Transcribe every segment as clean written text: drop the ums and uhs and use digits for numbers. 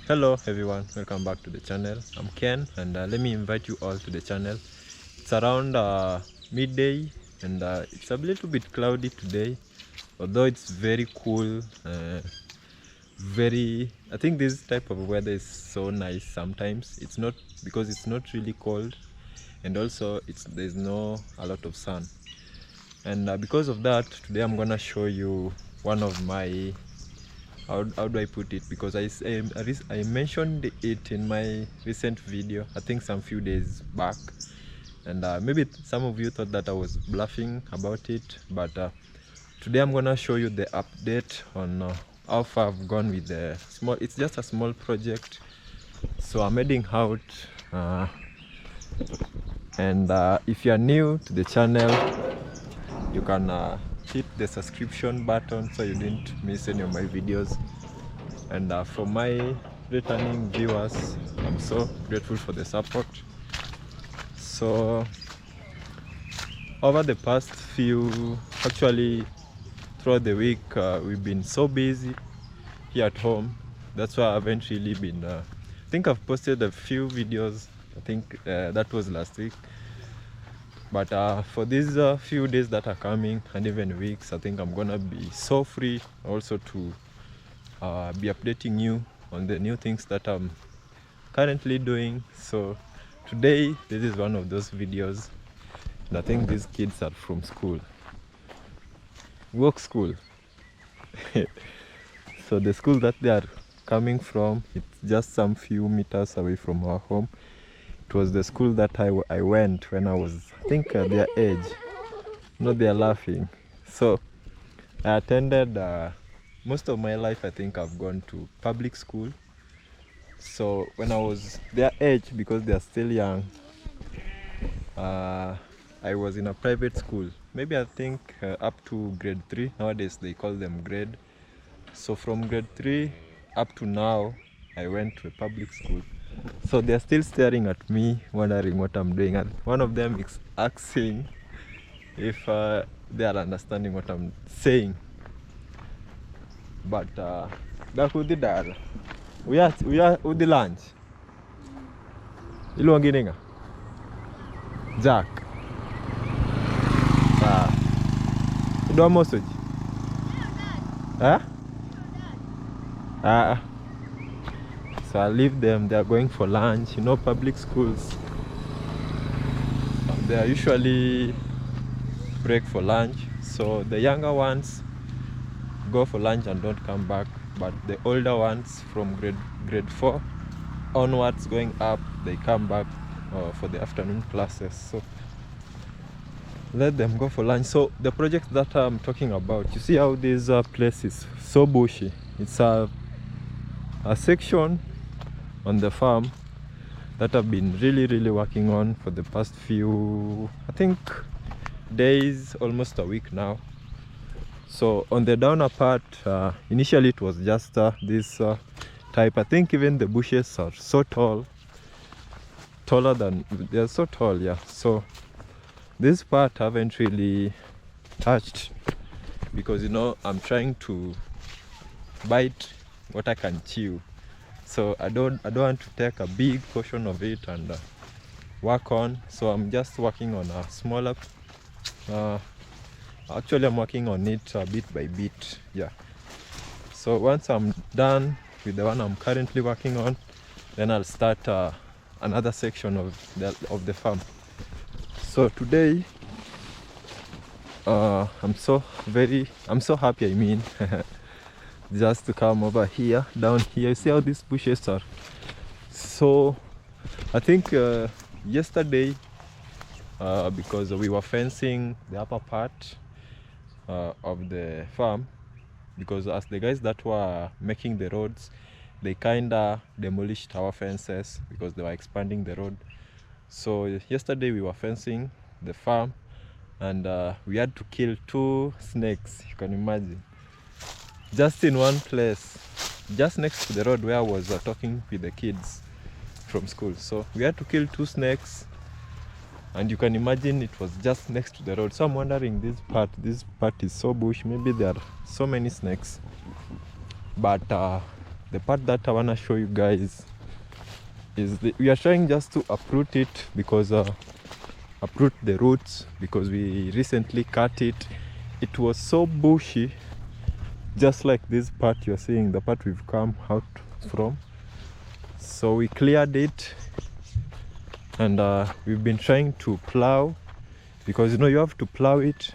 Hello everyone, welcome back to the channel. I'm Ken, and let me invite you all to the channel. It's around midday, and it's a little bit cloudy today, although it's very cool. I think this type of weather is so nice. Sometimes it's not, because it's not really cold, and also there's no a lot of sun, and because of that, today I'm gonna show you one of my, how do I put it, because I mentioned it in my recent video, I think some few days back, and maybe some of you thought that I was bluffing about it, but today I'm gonna show you the update on how far I've gone with the small. It's just a small project, so I'm heading out, and if you are new to the channel, you can hit the subscription button so you didn't miss any of my videos. And for my returning viewers, I'm so grateful for the support. So over the past actually throughout the week, we've been so busy here at home. That's why I haven't really been I think I've posted a few videos. I think that was last week, but for these few days that are coming, and even weeks, I think I'm gonna be so free also to be updating you on the new things that I'm currently doing. So today, this is one of those videos, and I think these kids are from school, work school. So the school that they are coming from, it's just some few meters away from our home. It was the school that I went when I was, I think, their age. No, they are laughing. So I attended, most of my life, I think I've gone to public school. So when I was their age, because they are still young, I was in a private school. Maybe I think up to grade 3. Nowadays they call them grade. So from grade 3 up to now, I went to a public school. So they're still staring at me, wondering what I'm doing. And one of them is asking if they are understanding what I'm saying. But that's what they did. We are with the lunch. Ilo ngininga. Jack. Do almost. Huh? So I leave them. They are going for lunch. You know, public schools, they are usually break for lunch. So the younger ones go for lunch and don't come back, but the older ones from grade 4 onwards going up, they come back for the afternoon classes. So let them go for lunch. So the project that I'm talking about, you see how this place is so bushy. It's a section on the farm that I've been really working on for the past few, I think, days, almost a week now. So on the downer part, initially it was just this type. I think even the bushes are so tall, taller than, they're so tall, yeah. So this part I haven't really touched, because, you know, I'm trying to bite what I can chew. So I don't want to take a big portion of it and work on. So I'm just working on a smaller, actually I'm working on it bit by bit, yeah. So once I'm done with the one I'm currently working on, then I'll start another section of the farm. So today I'm so happy, I mean, just to come over here, down here. You see how these bushes are. So I think yesterday, because we were fencing the upper part of the farm, because as the guys that were making the roads, they kinda demolished our fences because they were expanding the road. So yesterday we were fencing the farm, and we had to kill 2 snakes, you can imagine, just in one place, just next to the road where I was talking with the kids from school. So we had to kill 2 snakes, and you can imagine it was just next to the road. So I'm wondering, this part is so bush, maybe there are so many snakes, but the part that I want to show you guys is we are trying just to uproot it, because uproot the roots, because we recently cut it. It was so bushy, just like this part you're seeing, the part we've come out from. So we cleared it, and we've been trying to plow, because you know you have to plow it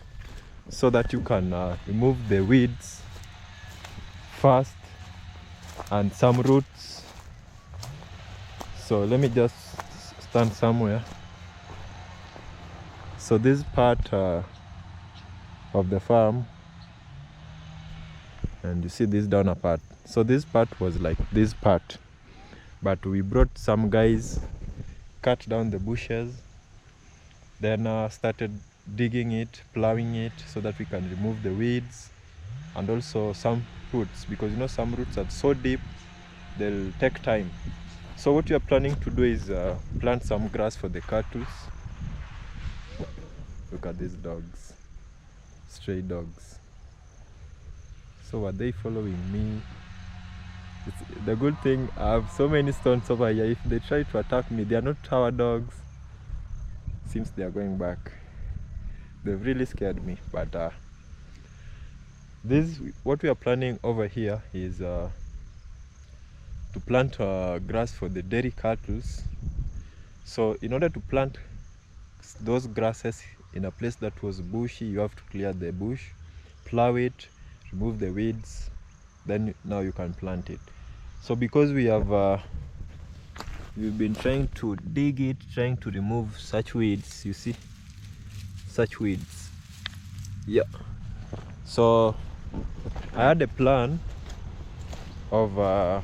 so that you can remove the weeds first and some roots. So let me just stand somewhere. So this part of the farm, and you see this down a part. So this part was like this part, but we brought some guys, cut down the bushes, then started digging it, plowing it, so that we can remove the weeds and also some roots, because you know some roots are so deep they'll take time. So what we are planning to do is plant some grass for the cattle. Look at these dogs, stray dogs. So are they following me? It's the good thing, I have so many stones over here. If they try to attack me, they are not our dogs. Seems they are going back. They've really scared me. But what we are planning over here is to plant grass for the dairy cattle. So in order to plant those grasses in a place that was bushy, you have to clear the bush, plow it, remove the weeds, then now you can plant it. So because we have we've been trying to dig it, trying to remove such weeds, you see, such weeds. Yeah. So I had a plan of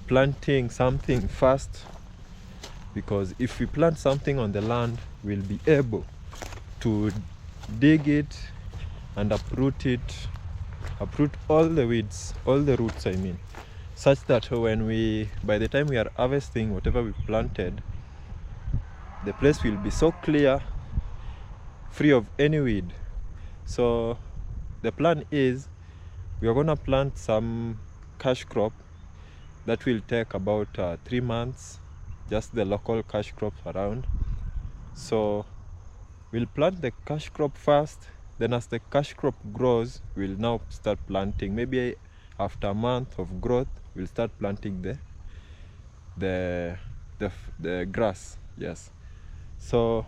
planting something first, because if we plant something on the land, we'll be able to dig it and uproot it, uproot all the weeds, all the roots I mean, such that by the time we are harvesting whatever we planted, the place will be so clear, free of any weed. So the plan is we are going to plant some cash crop that will take about 3 months, just the local cash crops around. So we'll plant the cash crop first, then as the cash crop grows, we'll now start planting. Maybe after a month of growth, we'll start planting the grass. Yes. So,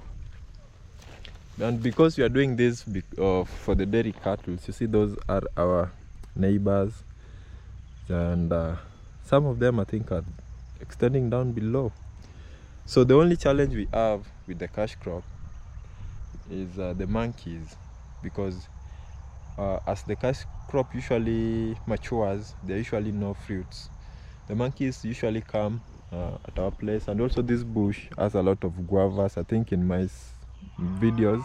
and because we are doing this for the dairy cattle, you see those are our neighbors, and some of them I think are extending down below. So the only challenge we have with the cash crop is the monkeys, because as the cash crop usually matures, there are usually no fruits. The monkeys usually come at our place, and also this bush has a lot of guavas. I think in my videos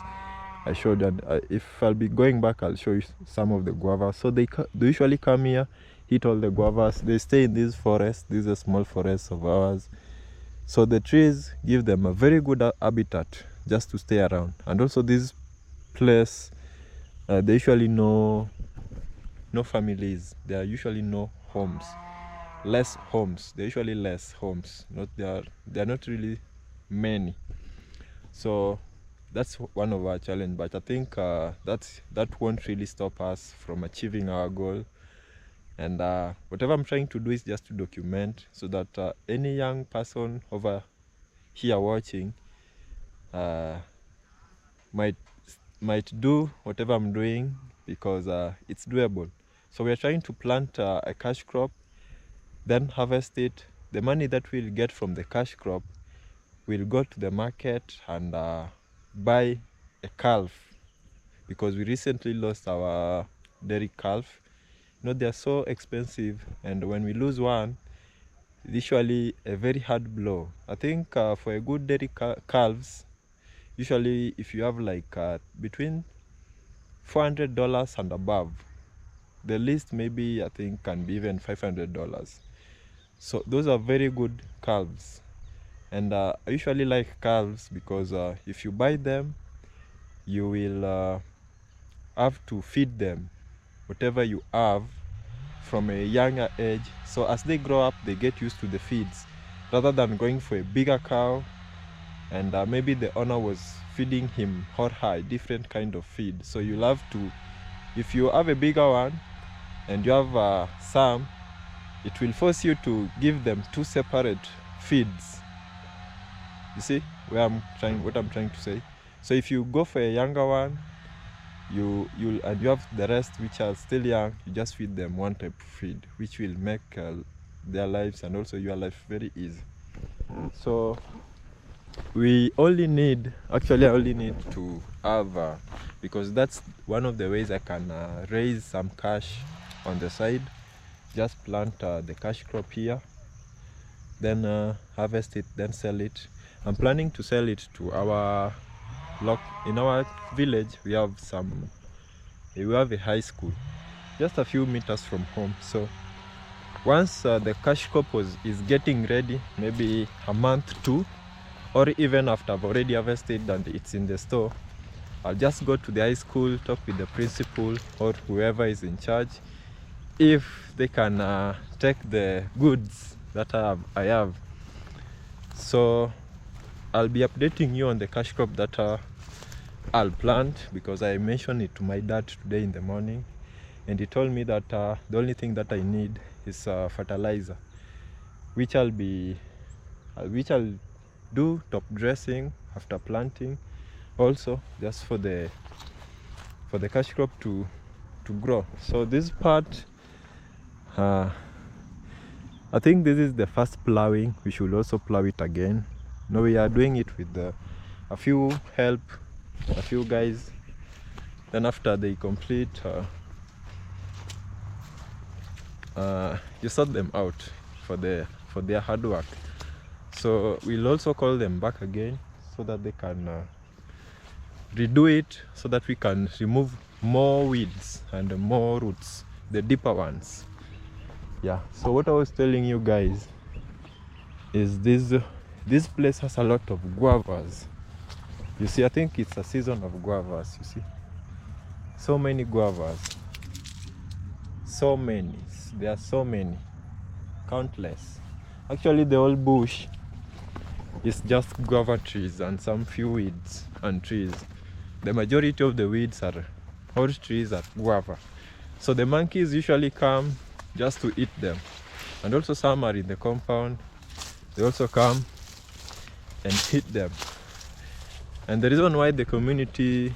I showed that. If I'll be going back, I'll show you some of the guavas. So they usually come here, eat all the guavas. They stay in this forest. These are small forests of ours. So the trees give them a very good habitat just to stay around. And also this place, they usually no families. There are usually no homes, less homes. They're usually less homes. They're not really many. So that's one of our challenge. But I think that won't really stop us from achieving our goal. And whatever I'm trying to do is just to document, so that any young person over here watching might do whatever I'm doing, because it's doable. So we're trying to plant a cash crop, then harvest it. The money that we'll get from the cash crop, we'll go to the market and buy a calf, because we recently lost our dairy calf. You know, they're so expensive, and when we lose one, it's usually a very hard blow. I think for a good dairy calves, usually if you have like between $400 and above, the least maybe I think can be even $500. So those are very good calves. And I usually like calves because if you buy them, you will have to feed them whatever you have from a younger age, so as they grow up they get used to the feeds rather than going for a bigger cow and maybe the owner was feeding him or her a different kind of feed. So you'll have to, if you have a bigger one and you have some, it will force you to give them two separate feeds. You see what I'm trying to say? So if you go for a younger one, you have the rest which are still young, you just feed them one type of feed, which will make their lives and also your life very easy. So we only need, actually I only need to have because that's one of the ways I can raise some cash on the side. Just plant the cash crop here, then harvest it, then sell it. I'm planning to sell it to our in our village. We have a high school just a few meters from home. So once the cash crop is getting ready, maybe a month, 2, or even after I've already harvested and it's in the store, I'll just go to the high school, talk with the principal or whoever is in charge if they can take the goods that I have. So I'll be updating you on the cash crop that I'll plant, because I mentioned it to my dad today in the morning and he told me that the only thing that I need is fertilizer, which I'll do top dressing after planting, also just for the cash crop to grow. So this part, I think this is the first plowing. We should also plow it again. No, we are doing it with a few guys. Then after they complete, you sort them out for their hard work. So we'll also call them back again so that they can redo it, so that we can remove more weeds and more roots, the deeper ones. Yeah, so what I was telling you guys is this place has a lot of guavas. You see, I think it's a season of guavas. You see, so many guavas, so many. There are so many, countless. Actually the whole bush is just guava trees and some few weeds and trees. The majority of the weeds or trees are guava. So the monkeys usually come just to eat them, and also some are in the compound. They also come and eat them. And the reason why the community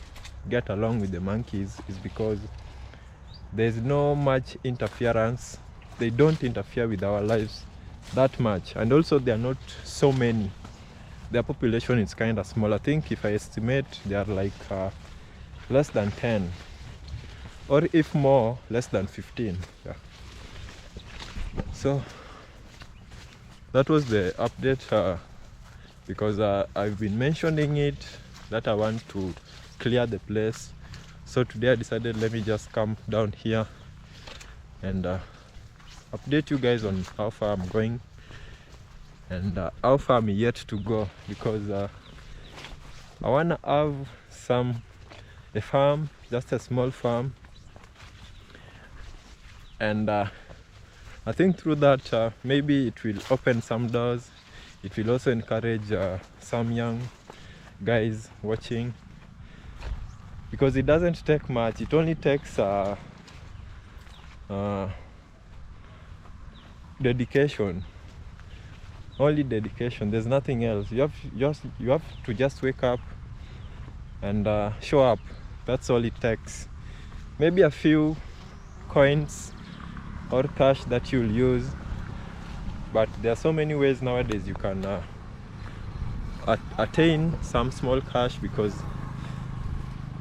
get along with the monkeys is because there's no much interference. They don't interfere with our lives that much, and also they are not so many. Their population is kind of small. I think if I estimate, they are like less than 10, or if more, less than 15. Yeah. So that was the update, because I've been mentioning it that I want to clear the place. So today I decided, let me just come down here and update you guys on how far I'm going and how far I'm yet to go, because I want to have a farm, just a small farm, and I think through that maybe it will open some doors. It will also encourage some young guys watching, because it doesn't take much. It only takes dedication, only dedication. There's nothing else. You have to just wake up and show up. That's all it takes. Maybe a few coins or cash that you'll use, but there are so many ways nowadays you can attain some small cash, because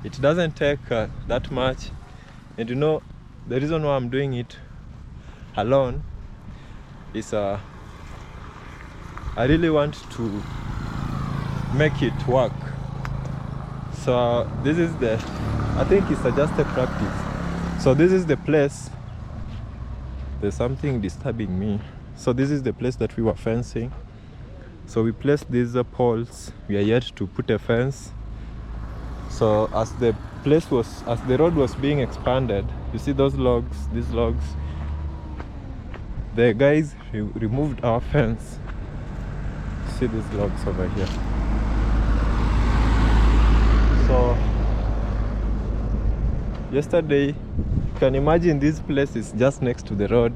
it doesn't take that much. And you know, the reason why I'm doing it alone is I really want to make it work. So this is I think it's just a practice. So this is the place. There's something disturbing me. So this is the place that we were fencing. So we placed these poles. We are yet to put a fence. So as the road was being expanded, you see these logs, the guys removed our fence. See these logs over here. So yesterday, you can imagine this place is just next to the road,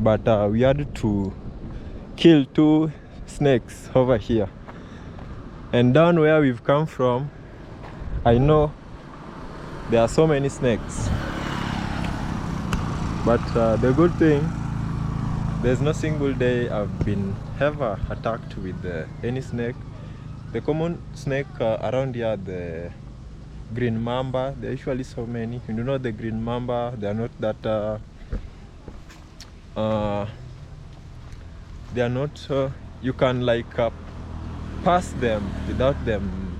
but we had to kill 2 snakes over here. And down where we've come from, I know there are so many snakes, but the good thing, there's no single day I've been ever attacked with any snake. The common snake around here, the green mamba, there are usually so many. You know the green mamba, they are not that they are not you can like pass them without them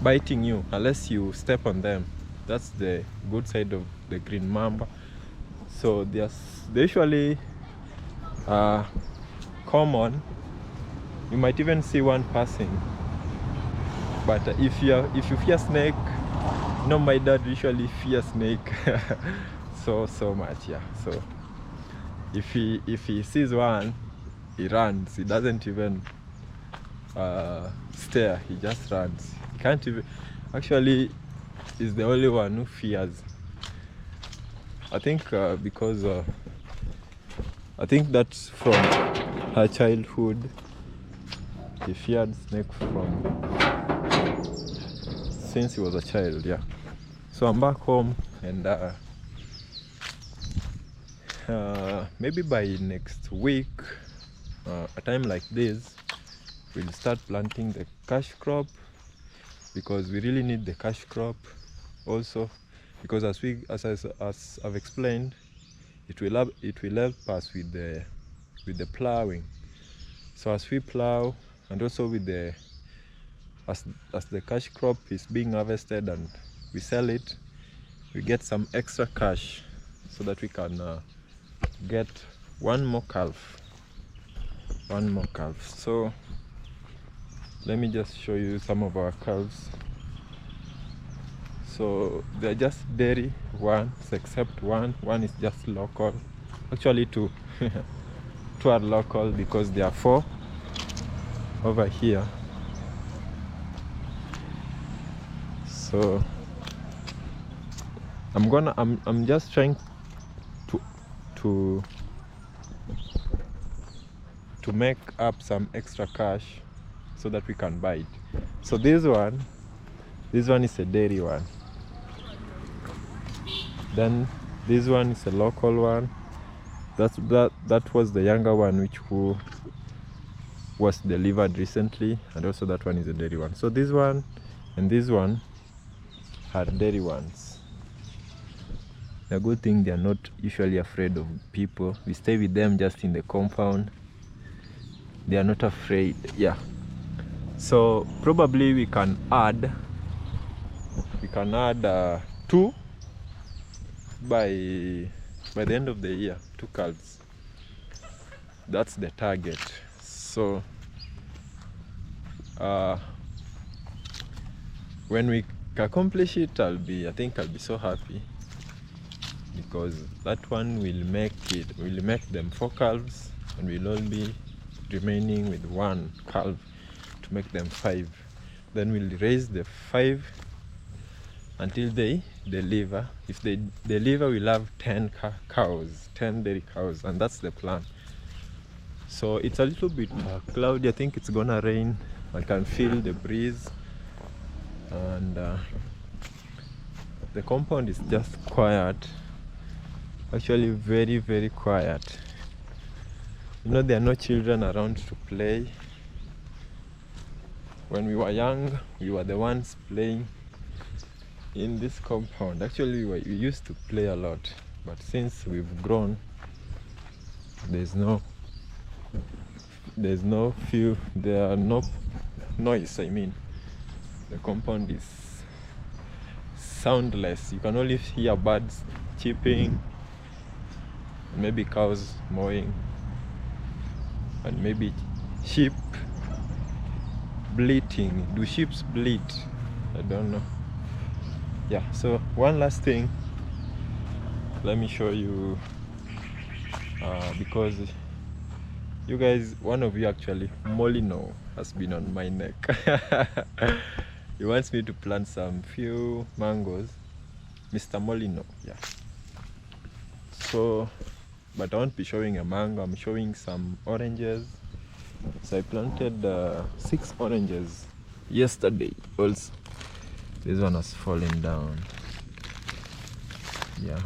biting you unless you step on them. That's the good side of the green mamba. So they usually common. You might even see one passing. But if you fear snake, my dad usually fears snake so much, yeah. So if he sees one, he runs. He doesn't even stare. He just runs. He can't even. Actually, he's the only one who fears. I think because I think that's from her childhood. He feared snake since he was a child, yeah. So I'm back home, and maybe by next week, a time like this, we'll start planting the cash crop, because we really need the cash crop also, because as I've explained, it will help us with the plowing. So as we plow, and also with as the cash crop is being harvested and we sell it, we get some extra cash so that we can get one more calf. So let me just show you some of our calves. So they're just dairy ones, except one is just local. Actually 2 2 are local, because there are 4 over here. So I'm just trying to make up some extra cash so that we can buy it. So this one is a dairy one. Then this one is a local one. That was the younger one who was delivered recently, and also that one is a dairy one. So this one and this one are dairy ones. The good thing, they are not usually afraid of people. We stay with them just in the compound. They are not afraid, yeah. So probably we can add 2 by the end of the year, 2 calves. That's the target. So when we accomplish it, I think I'll be so happy, because that one will make them 4 calves, and we'll all be remaining with 1 calf to make them 5. Then we'll raise the 5 until they deliver. If they deliver, we'll have 10 cows, 10 dairy cows, and that's the plan. So it's a little bit cloudy. I think it's gonna rain. I can feel the breeze, and the compound is just quiet. Actually very, very quiet. There are no children around to play. When we were young, we were the ones playing in this compound. Actually we used to play a lot, but since we've grown, there are no noise. I mean, the compound is soundless. You can only hear birds chirping, maybe cows mowing, and maybe sheep bleating. Do sheep bleat? I don't know. Yeah, so one last thing, let me show you because you guys, one of you actually, Molino, has been on my neck. He wants me to plant some few mangoes. Mr. Molino, yeah. So, but I won't be showing a mango, I'm showing some oranges. So I planted 6 oranges yesterday also. This one has fallen down. Yeah,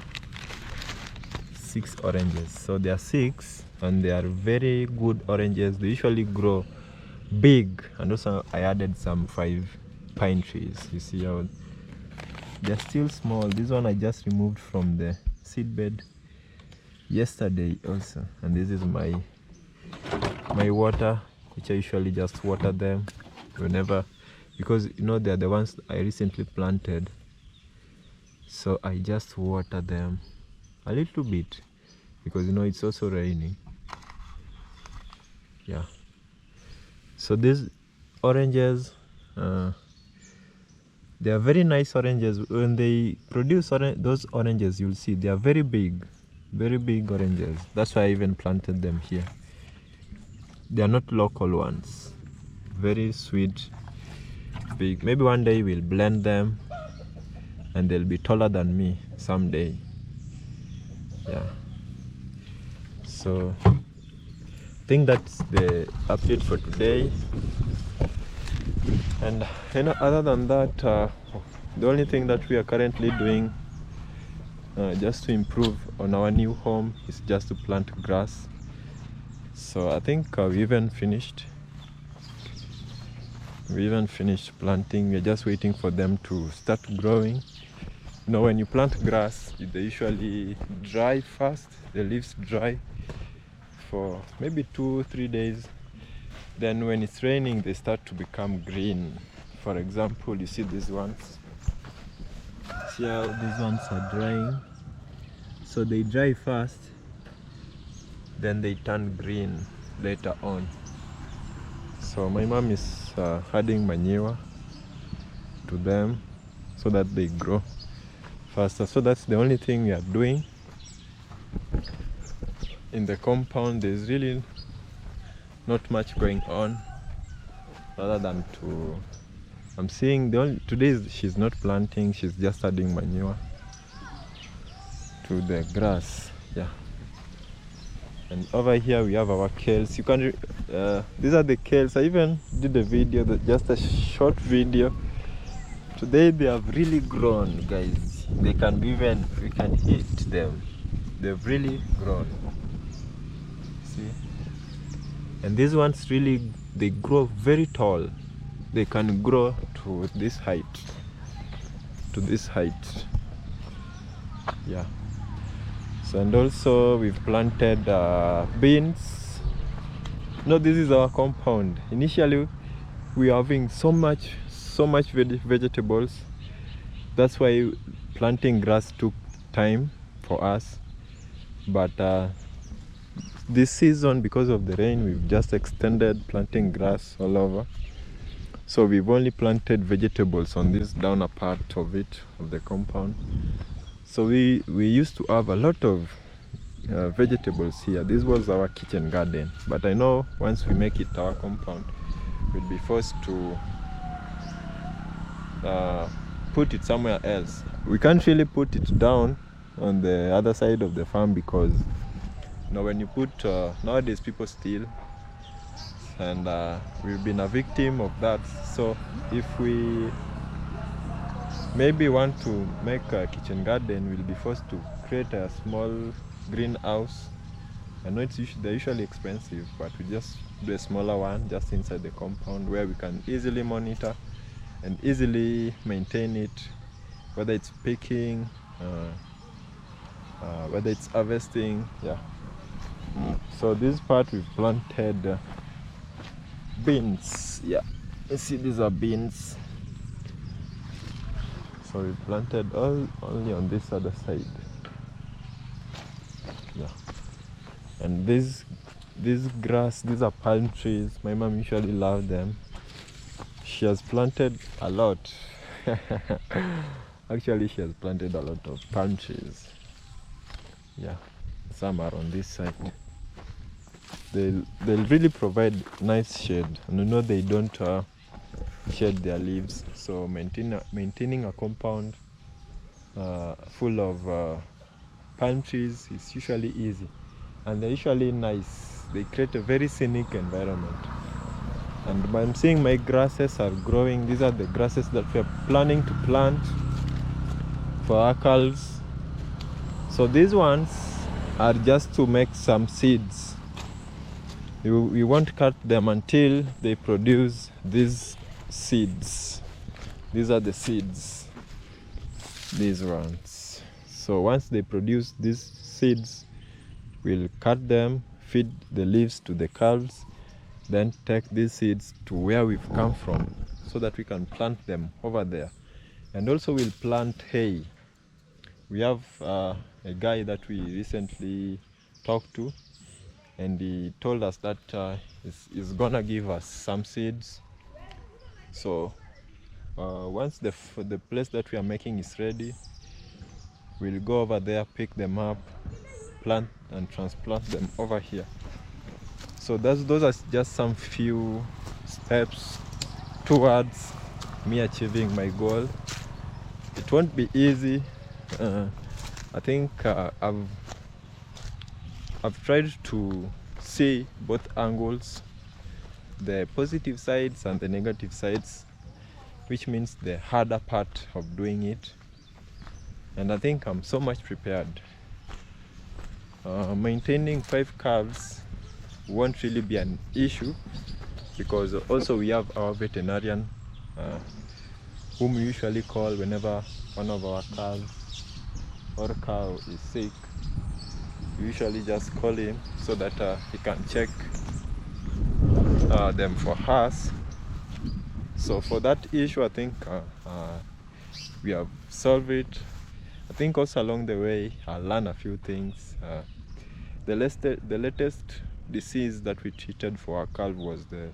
6 oranges. So there are 6 and they are very good oranges. They usually grow big, and also I added some 5 pine trees. You see how they're still small. This one I just removed from the seed bed yesterday also, and this is my water, which I usually just water them whenever, because you know they're the ones I recently planted, so I just water them a little bit because you know it's also raining. Yeah, so these oranges, they are very nice oranges. When they produce those oranges, you'll see they are very big oranges. That's why I even planted them here. They are not local ones. Very sweet, big. Maybe one day we'll blend them and they'll be taller than me someday. Yeah, so I think that's the update for today. And you know, other than that, the only thing that we are currently doing just to improve on our new home is just to plant grass. So I think we even finished planting. We're just waiting for them to start growing. You know, when you plant grass, they usually dry first. The leaves dry for maybe 2-3 days. Then when it's raining, they start to become green. For example, you see these ones. See how these ones are drying? So they dry first, then they turn green later on. So my mom is adding manure to them so that they grow faster. So that's the only thing we are doing in the compound. There's really not much going on other than I'm seeing today she's not planting, she's just adding manure to the grass. Yeah. And over here we have our kales. You can these are the kales. I even did a video, just a short video. Today they have really grown, guys. They can be even, we can eat them. They've really grown. See? And these ones really, they grow very tall. They can grow to this height. Yeah. So, and also we've planted beans. No, this is our compound. Initially we are having so much vegetables. That's why planting grass took time for us. But this season, because of the rain, we've just extended planting grass all over. So we've only planted vegetables on this downer part of the compound. So we used to have a lot of vegetables here. This was our kitchen garden, but I know once we make it our compound, we'll be forced to put it somewhere else. We can't really put it down on the other side of the farm because you know, when you put nowadays people steal, and we've been a victim of that. So if we maybe want to make a kitchen garden, we'll be forced to create a small greenhouse. I know they're usually expensive, but we just do a smaller one just inside the compound where we can easily monitor and easily maintain it, whether it's picking, whether it's harvesting. Yeah. So this part we've planted beans. Yeah, you see these are beans. So we planted only on this other side. Yeah. And this grass, these are palm trees. My mom usually loves them. She has planted a lot. Actually, she has planted a lot of palm trees. Yeah. some are on this side. They'll really provide nice shade, and you know they don't shed their leaves. So maintaining a compound full of palm trees is usually easy, and they're usually nice. They create a very scenic environment. And I'm seeing my grasses are growing. These are the grasses that we're planning to plant for our calves. So these ones are just to make some seeds. We won't cut them until they produce these seeds. These are the seeds, these ones. So once they produce these seeds, we'll cut them, feed the leaves to the calves, then take these seeds to where we've come from so that we can plant them over there. And also we'll plant hay. We have a guy that we recently talked to, and he told us that he's gonna give us some seeds. So once the place that we are making is ready, we'll go over there, pick them up, plant and transplant them over here. So those are just some few steps towards me achieving my goal. It won't be easy. I think I've tried to see both angles, the positive sides and the negative sides, which means the harder part of doing it. And I think I'm so much prepared. Maintaining 5 calves won't really be an issue, because also we have our veterinarian whom we usually call whenever one of our calves or cow is sick. We usually just call him so that he can check them for us. So for that issue, I think we have solved it. I think also along the way I learned a few things. The latest disease that we treated for our calf was the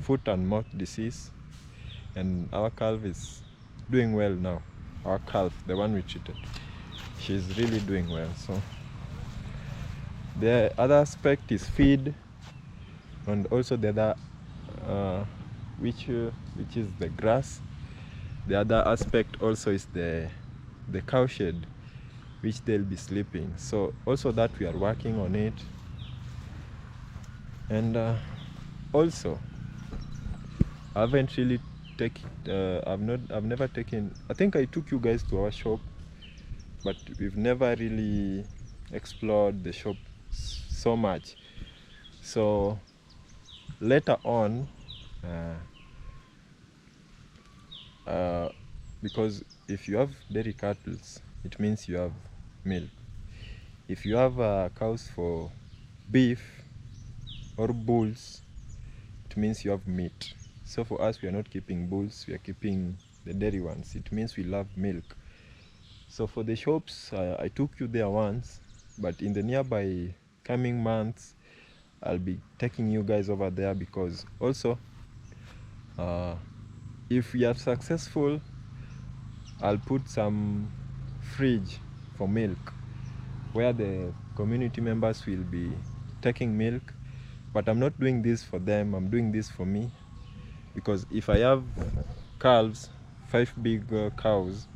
foot and mouth disease, and our calf is doing well now. Our calf, the one we treated, she's really doing well. So the other aspect is feed, and also the other which is the grass. The other aspect also is the cow shed, which they'll be sleeping. So also that we are working on it. And also I haven't really taken I've never taken, I think I took you guys to our shop, but we've never really explored the shop so much. So later on, because if you have dairy cattle, it means you have milk. If you have cows for beef or bulls, it means you have meat. So for us, we are not keeping bulls, we are keeping the dairy ones. It means we love milk. So for the shops, I took you there once, but in the nearby coming months, I'll be taking you guys over there, because also if we are successful, I'll put some fridge for milk where the community members will be taking milk. But I'm not doing this for them, I'm doing this for me, because if I have calves, 5 big cows,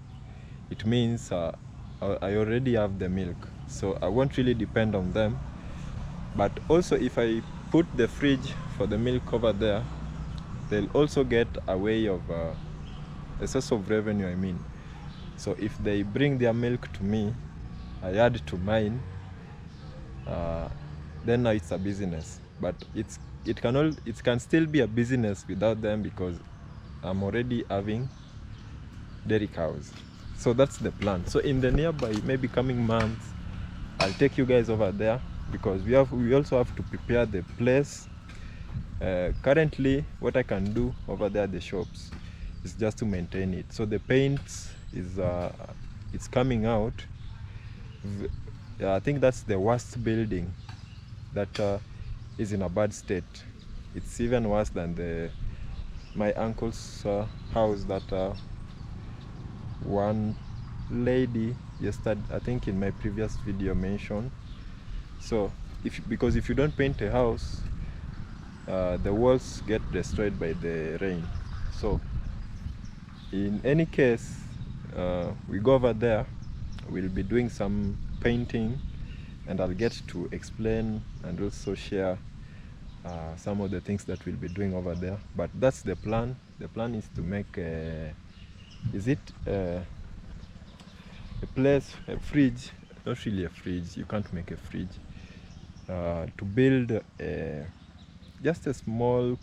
it means I already have the milk, so I won't really depend on them. But also if I put the fridge for the milk over there, they'll also get a way of a source of revenue, I mean. So if they bring their milk to me, I add to mine, then now it's a business. But it can still be a business without them, because I'm already having dairy cows. So that's the plan. So in the nearby, maybe coming months, I'll take you guys over there, because we also have to prepare the place. Currently, what I can do over there at the shops is just to maintain it. So the paint is it's coming out. I think that's the worst building that is in a bad state. It's even worse than my uncle's house that one lady yesterday, I think in my previous video, mentioned. So because if you don't paint a house, the walls get destroyed by the rain. So in any case, we go over there, we'll be doing some painting, and I'll get to explain and also share some of the things that we'll be doing over there. But that's the plan. The plan is to make a place, a fridge, not really a fridge, you can't make a fridge, to build just a small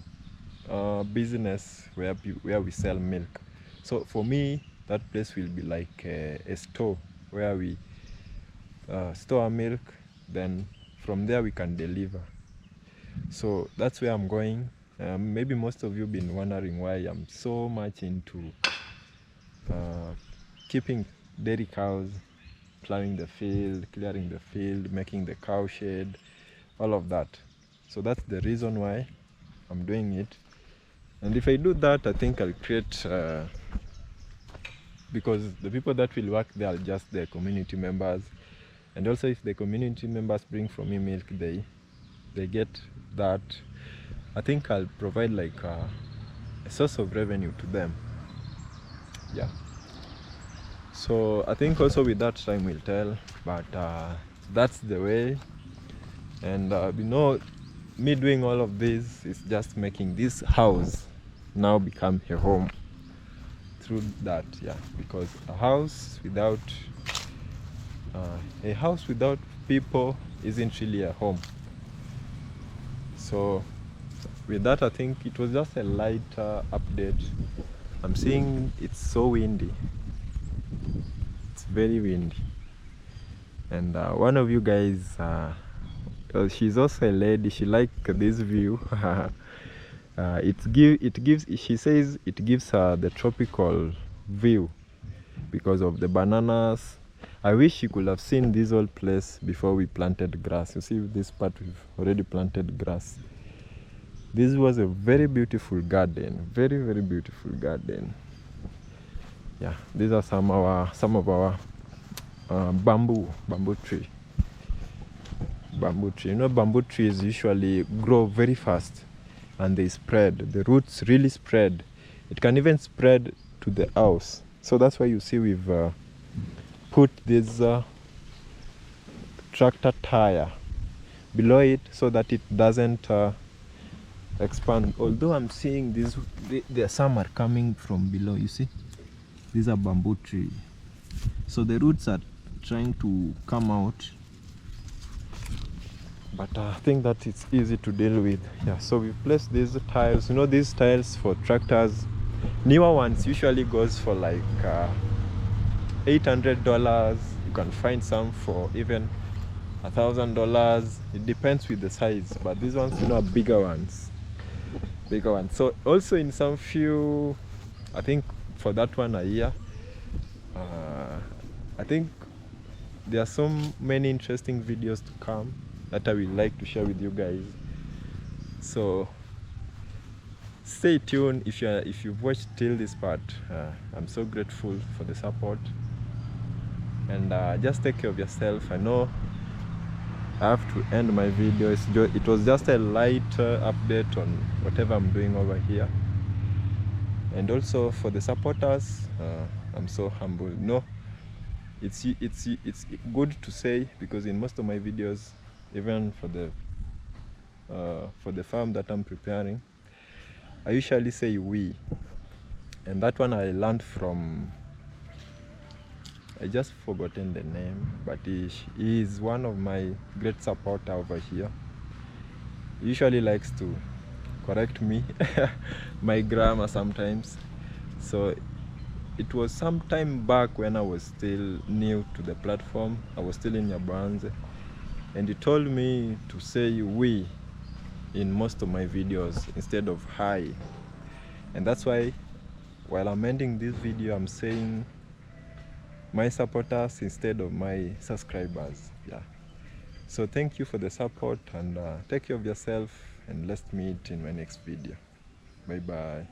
business where we sell milk. So for me, that place will be like a store where we store our milk, then from there we can deliver. So that's where I'm going. Maybe most of you have been wondering why I'm so much into keeping dairy cows, plowing the field, clearing the field, making the cow shed, all of that. So that's the reason why I'm doing it. And if I do that, I think I'll create, because the people that will work there are just the community members. And also if the community members bring from me milk, they get that. I think I'll provide like a source of revenue to them. Yeah. So I think also with that time will tell, but that's the way. And you know, me doing all of this is just making this house now become a home through that. Yeah, because a house without people isn't really a home. So with that, I think it was just a light update. I'm seeing it's so windy, it's very windy, and one of you guys, she's also a lady, she liked this view. She says it gives her the tropical view because of the bananas. I wish you could have seen this old place before we planted grass. You see this part, we've already planted grass. This was a very beautiful garden, very, very beautiful garden. Yeah, these are some of our bamboo tree. Bamboo tree. You know, bamboo trees usually grow very fast and they spread. The roots really spread. It can even spread to the house. So that's why you see we've put this tractor tire below it so that it doesn't expand. Although I'm seeing some are coming from below. You see, these are bamboo tree, so the roots are trying to come out, but I think that it's easy to deal with. Yeah, so we placed these tiles. You know, these tiles for tractors, newer ones usually goes for like $800. You can find some for even $1,000. It depends with the size, but these ones, you know, are bigger ones. So also in some few, I think for that one a year, I think there are so many interesting videos to come that I would like to share with you guys. So stay tuned. If you've watched till this part, I'm so grateful for the support, and just take care of yourself. I know I have to end my video. It was just a light update on whatever I'm doing over here. And also for the supporters, I'm so humble. No, it's good to say, because in most of my videos, even for the farm that I'm preparing, I usually say we. And that one I learned from, I just forgotten the name, but he is one of my great supporter over here. He usually likes to correct me my grammar sometimes. So it was some time back when I was still new to the platform. I was still in Nyabanze, and he told me to say we in most of my videos instead of hi. And that's why while I'm ending this video, I'm saying my supporters instead of my subscribers. Yeah, so thank you for the support, and take care of yourself, and let's meet in my next video. Bye bye.